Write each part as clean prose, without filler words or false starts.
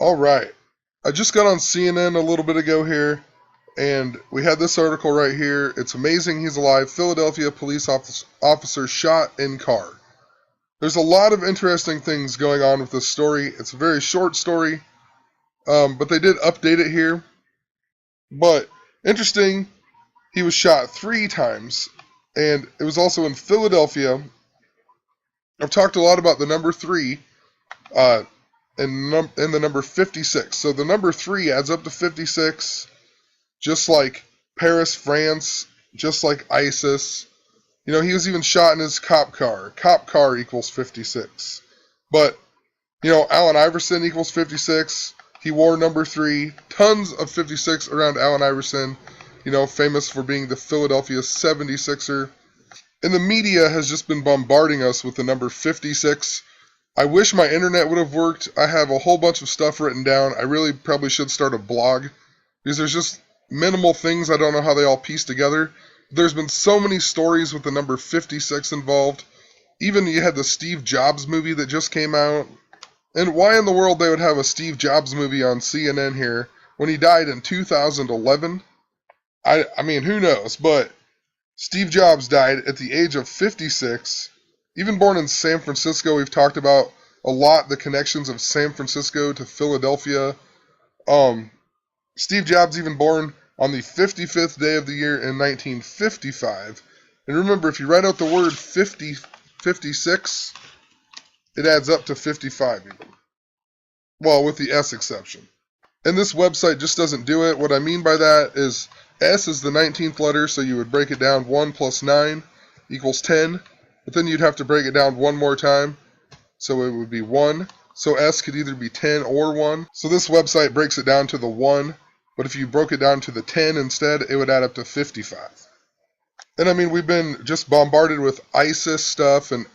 All right. I just got on CNN a little bit ago here, and we had this article right here. It's amazing he's alive. Philadelphia police officer shot in car. There's a lot of interesting things going on with this story. It's a very short story, but they did update it here. But interesting, he was shot 3 times, and it was also in Philadelphia. I've talked a lot about the number 3, uh, and the number 56. So the number 3 adds up to 56, just like Paris, France, just like ISIS. You know, he was even shot in his cop car. Cop car equals 56. But, you know, Allen Iverson equals 56. He wore number 3. Tons of 56 around Allen Iverson, you know, famous for being the Philadelphia 76er. And the media has just been bombarding us with the number 56. I wish my internet would have worked. I have a whole bunch of stuff written down. I really probably should start a blog because there's just minimal things I don't know how they all piece together. There's been so many stories with the number 56 involved. Even you had the Steve Jobs movie that just came out. And why in the world they would have a Steve Jobs movie on CNN here when he died in 2011? I mean, who knows? But Steve Jobs died at the age of 56. Even born in San Francisco, we've talked about a lot the connections of San Francisco to Philadelphia. Steve Jobs even born on the 55th day of the year in 1955. And remember, if you write out the word 50, 56, it adds up to 55 even. Well, with the S exception. And this website just doesn't do it. What I mean by that is S is the 19th letter, so you would break it down 1 plus 9 equals 10. But then you'd have to break it down one more time, so it would be 1. So S could either be 10 or 1. So this website breaks it down to the 1, but if you broke it down to the 10 instead, it would add up to 55. And I mean, we've been just bombarded with ISIS stuff and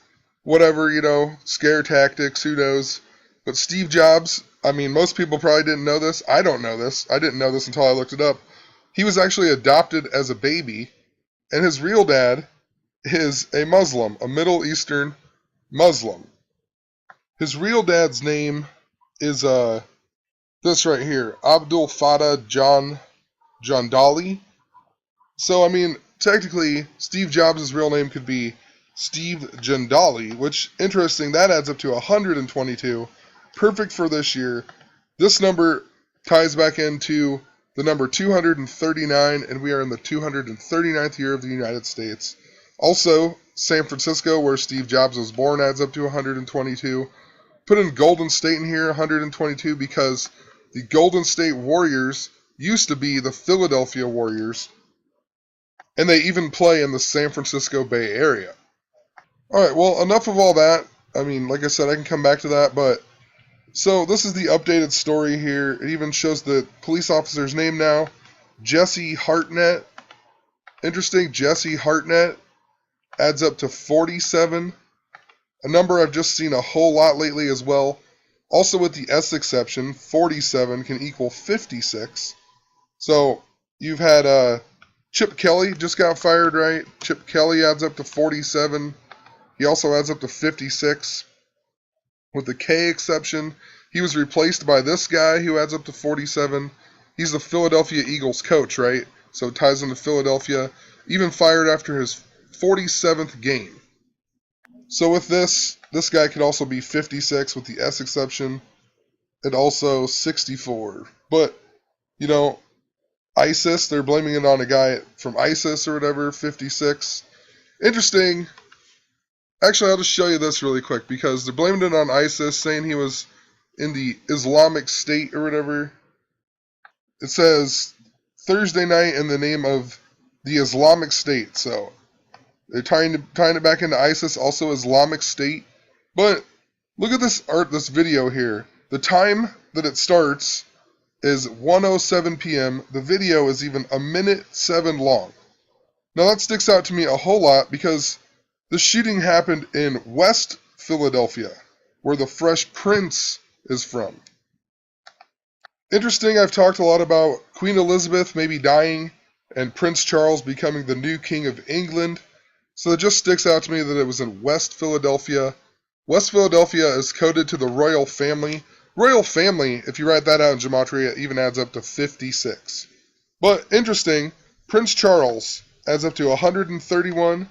whatever, you know, scare tactics, who knows. But Steve Jobs, I mean, most people probably didn't know this. I don't know this. I didn't know this until I looked it up. He was actually adopted as a baby, and his real dad is a Muslim, a Middle Eastern Muslim. His real dad's name is this right here, Abdul Fattah John Dali. So I mean, technically, Steve Jobs' real name could be Steve Jandali, which interesting. That adds up to 122, perfect for this year. This number ties back into the number 239, and we are in the 239th year of the United States. Also, San Francisco, where Steve Jobs was born, adds up to 122. Put in Golden State in here, 122, because the Golden State Warriors used to be the Philadelphia Warriors, and they even play in the San Francisco Bay Area. Alright, well, enough of all that. I mean, like I said, I can come back to that, but so this is the updated story here. It even shows the police officer's name now, Jesse Hartnett. Interesting, Jesse Hartnett adds up to 47. A number I've just seen a whole lot lately as well. Also with the S exception, 47 can equal 56. So you've had Chip Kelly just got fired, right? Chip Kelly adds up to 47. He also adds up to 56. With the K exception, he was replaced by this guy who adds up to 47. He's the Philadelphia Eagles coach, right? So it ties into Philadelphia. Even fired after his 47th game. So with this guy could also be 56 with the S exception, and also 64. But, you know, ISIS, they're blaming it on a guy from ISIS or whatever, 56. Interesting. Actually, I'll just show you this really quick, because they're blaming it on ISIS, saying he was in the Islamic State or whatever. It says Thursday night in the name of the Islamic State, so they're tying it back into ISIS, also Islamic State. But look at this video here. The time that it starts is 1:07 p.m. The video is even 1:07 long. Now that sticks out to me a whole lot because the shooting happened in West Philadelphia, where the Fresh Prince is from. Interesting, I've talked a lot about Queen Elizabeth maybe dying and Prince Charles becoming the new King of England. So it just sticks out to me that it was in West Philadelphia. West Philadelphia is coded to the royal family. Royal family, if you write that out in gematria, it even adds up to 56. But interesting, Prince Charles adds up to 131,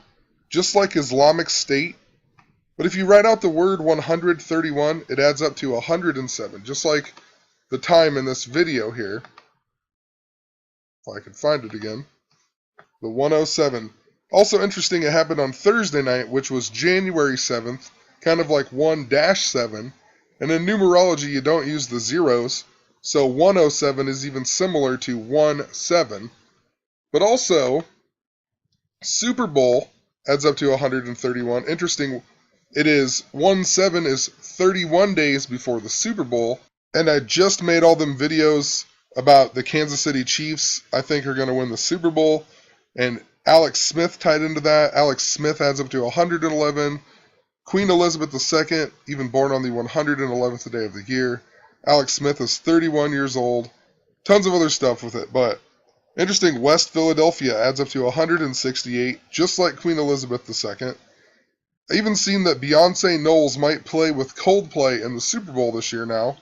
just like Islamic State. But if you write out the word 131, it adds up to 107, just like the time in this video here. If I can find it again. The 107. Also interesting, it happened on Thursday night, which was January 7th, kind of like 1-7. And in numerology, you don't use the zeros, so 107 is even similar to 17. But also, Super Bowl adds up to 131. Interesting, it is 17 is 31 days before the Super Bowl, and I just made all them videos about the Kansas City Chiefs I think are going to win the Super Bowl, and Alex Smith tied into that. Alex Smith adds up to 111. Queen Elizabeth II, even born on the 111th day of the year. Alex Smith is 31 years old. Tons of other stuff with it, but interesting, West Philadelphia adds up to 168, just like Queen Elizabeth II. I even seen that Beyonce Knowles might play with Coldplay in the Super Bowl this year now.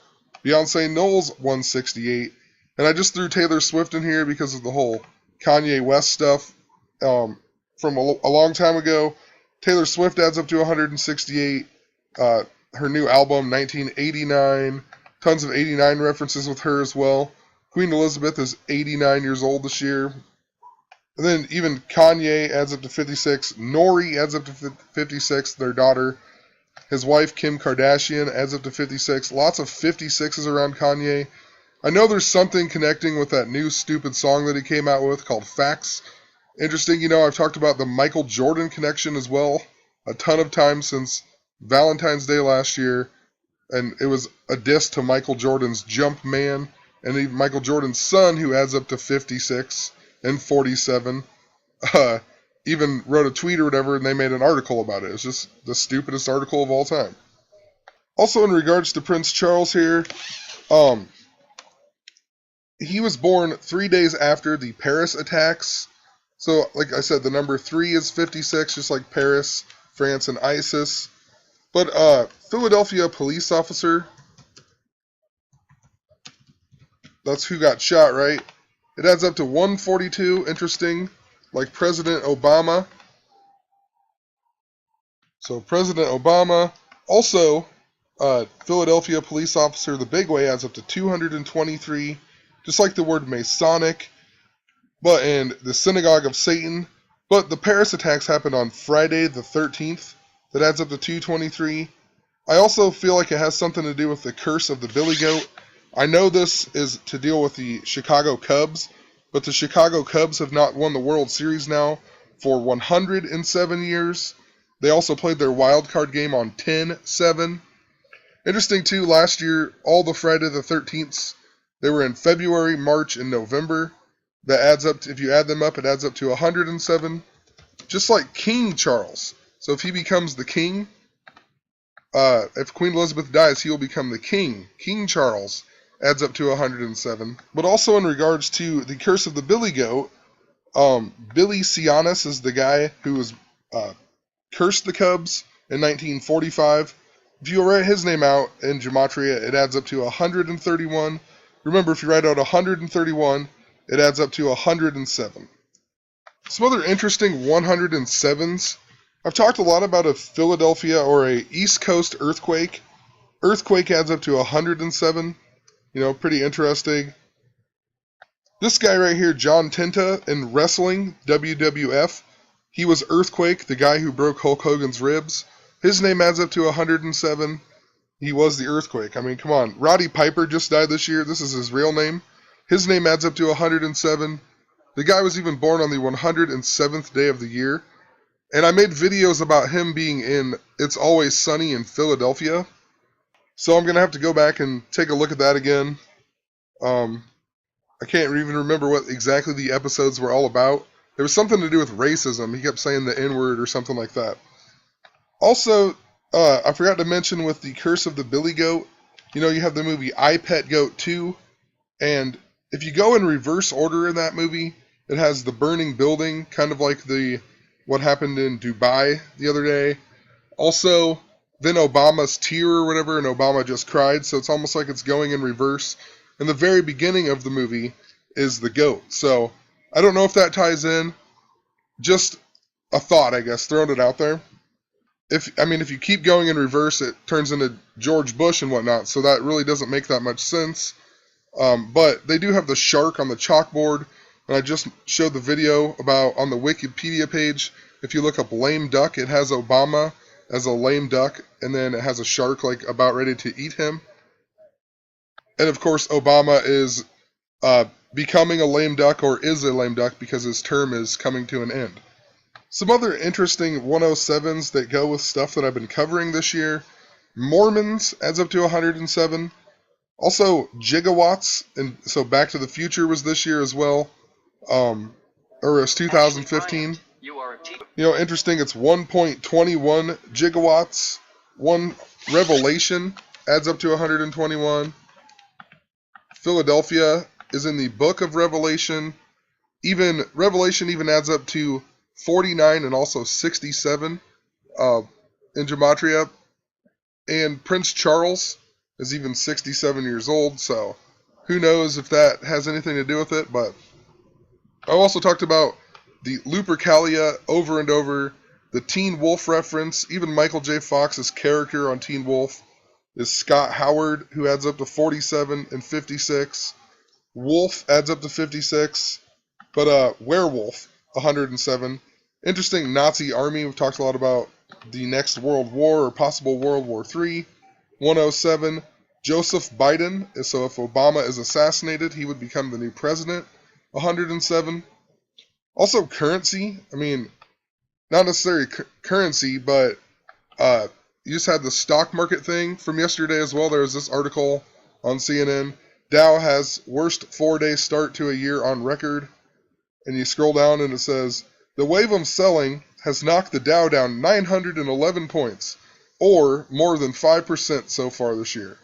Beyonce Knowles 168, and I just threw Taylor Swift in here because of the whole Kanye West stuff from a long time ago. Taylor Swift adds up to 168. Her new album, 1989. Tons of 89 references with her as well. Queen Elizabeth is 89 years old this year. And then even Kanye adds up to 56. Nori adds up to 56, their daughter. His wife, Kim Kardashian, adds up to 56. Lots of 56s around Kanye. I know there's something connecting with that new stupid song that he came out with called Facts. Interesting, I've talked about the Michael Jordan connection as well a ton of times since Valentine's Day last year, and it was a diss to Michael Jordan's Jump Man, and even Michael Jordan's son, who adds up to 56 and 47, even wrote a tweet or whatever, and they made an article about it. It's just the stupidest article of all time. Also, in regards to Prince Charles here, he was born 3 days after the Paris attacks. So, like I said, the number 3 is 56, just like Paris, France, and ISIS. But Philadelphia police officer, that's who got shot, right? It adds up to 142, interesting, like President Obama. So President Obama, also Philadelphia police officer, the big way adds up to 223, just like the word Masonic. But in the Synagogue of Satan. But the Paris attacks happened on Friday the 13th. That adds up to 223. I also feel like it has something to do with the curse of the Billy Goat. I know this is to deal with the Chicago Cubs, but the Chicago Cubs have not won the World Series now for 107 years. They also played their wild card game on 10-7. Interesting too, last year, all the Friday the 13th, they were in February, March, and November. That adds up to, if you add them up, it adds up to 107. Just like King Charles. So if he becomes the king, if Queen Elizabeth dies, he will become the king. King Charles adds up to 107. But also in regards to the curse of the Billy Goat, Billy Cianis is the guy who was cursed the Cubs in 1945. If you write his name out in gematria, it adds up to 131. Remember, if you write out 131, it adds up to 107. Some other interesting 107s. I've talked a lot about a Philadelphia or a East Coast earthquake. Earthquake adds up to 107. Pretty interesting. This guy right here, John Tenta, in wrestling, WWF, he was Earthquake, the guy who broke Hulk Hogan's ribs. His name adds up to 107. He was the Earthquake. I mean, come on. Roddy Piper just died this year. This is his real name. His name adds up to 107. The guy was even born on the 107th day of the year. And I made videos about him being in It's Always Sunny in Philadelphia. So I'm going to have to go back and take a look at that again. I can't even remember what exactly the episodes were all about. There was something to do with racism. He kept saying the N-word or something like that. Also, I forgot to mention with the Curse of the Billy Goat, you have the movie I, Pet Goat 2. And if you go in reverse order in that movie, it has the burning building, kind of like what happened in Dubai the other day. Also, then Obama's tear or whatever, and Obama just cried. So it's almost like it's going in reverse. And the very beginning of the movie is the goat. So I don't know if that ties in. Just a thought, I guess, throwing it out there. If you keep going in reverse, it turns into George Bush and whatnot. So that really doesn't make that much sense. But they do have the shark on the chalkboard, and I just showed the video about on the Wikipedia page. If you look up lame duck, it has Obama as a lame duck, and then it has a shark like about ready to eat him. And of course, Obama is becoming a lame duck, or is a lame duck, because his term is coming to an end. Some other interesting 107s that go with stuff that I've been covering this year. Mormons adds up to 107. Also, gigawatts, and so Back to the Future was this year as well, or it was 2015. Interesting, it's 1.21 gigawatts. One Revelation adds up to 121. Philadelphia is in the book of Revelation. Even Revelation even adds up to 49 and also 67 in gematria. And Prince Charles is even 67 years old, so who knows if that has anything to do with it. But I also talked about the Lupercalia over and over, the Teen Wolf reference. Even Michael J. Fox's character on Teen Wolf is Scott Howard, who adds up to 47 and 56. Wolf adds up to 56, but Werewolf, 107. Interesting Nazi army. We've talked a lot about the next World War or possible World War III. 107. Joseph Biden. So if Obama is assassinated, he would become the new president. 107. Also currency. Not necessarily currency, but you just had the stock market thing from yesterday as well. There was this article on CNN. Dow has worst 4-day start to a year on record. And you scroll down and it says, the wave of selling has knocked the Dow down 911 points, or more than 5% so far this year.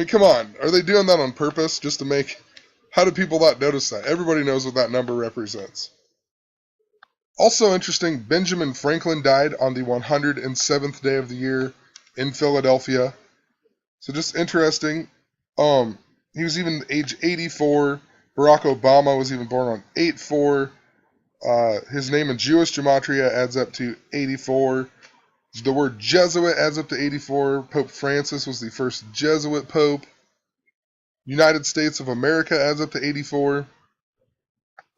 Come on. Are they doing that on purpose just to make... How do people not notice that? Everybody knows what that number represents. Also interesting, Benjamin Franklin died on the 107th day of the year in Philadelphia. So just interesting. He was even age 84. Barack Obama was even born on 8/4. His name in Jewish gematria adds up to 84. The word Jesuit adds up to 84. Pope Francis was the first Jesuit pope. United States of America adds up to 84.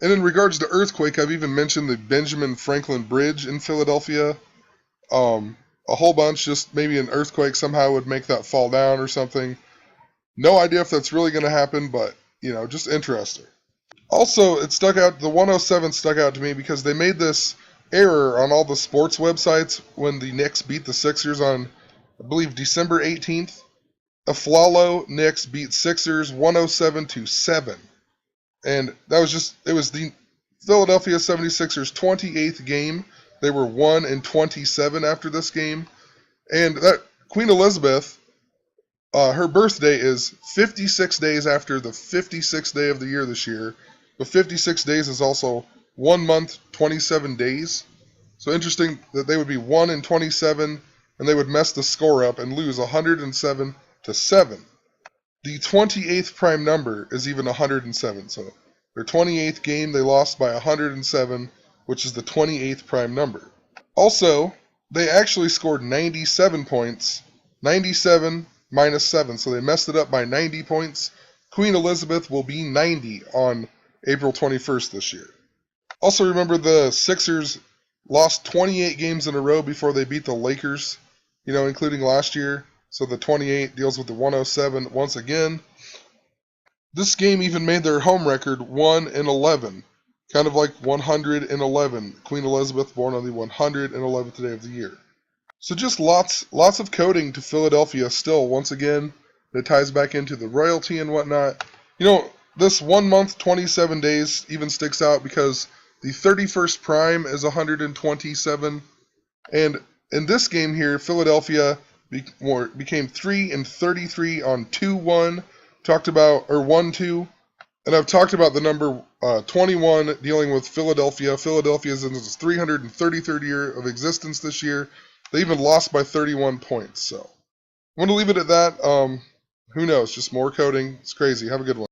And in regards to earthquake, I've even mentioned the Benjamin Franklin Bridge in Philadelphia. A whole bunch, just maybe an earthquake somehow would make that fall down or something. No idea if that's really going to happen, but, just interesting. Also, the 107 stuck out to me because they made this error on all the sports websites when the Knicks beat the Sixers on, I believe, December 18th. Aflalo Knicks beat Sixers 107-7. And it was the Philadelphia 76ers 28th game. They were 1-27 after this game. And that Queen Elizabeth, her birthday is 56 days after the 56th day of the year this year. But 56 days is also 1 month, 27 days. So interesting that they would be 1-27 and they would mess the score up and lose 107-7. The 28th prime number is even 107. So their 28th game, they lost by 107, which is the 28th prime number. Also, they actually scored 97 points, 97 minus 7, so they messed it up by 90 points. Queen Elizabeth will be 90 on April 21st this year. Also remember the Sixers lost 28 games in a row before they beat the Lakers, including last year. So the 28 deals with the 107 once again. This game even made their home record 1-11, kind of like 111. Queen Elizabeth born on the 111th day of the year. So just lots of coding to Philadelphia still, once again, that ties back into the royalty and whatnot. This 1 month, 27 days even sticks out because the 31st prime is 127. And in this game here, Philadelphia became 3-33 on 2-1. Talked about, or 1-2. And I've talked about the number 21 dealing with Philadelphia. Philadelphia is in its 333rd year of existence this year. They even lost by 31 points. So I'm going to leave it at that. Who knows? Just more coding. It's crazy. Have a good one.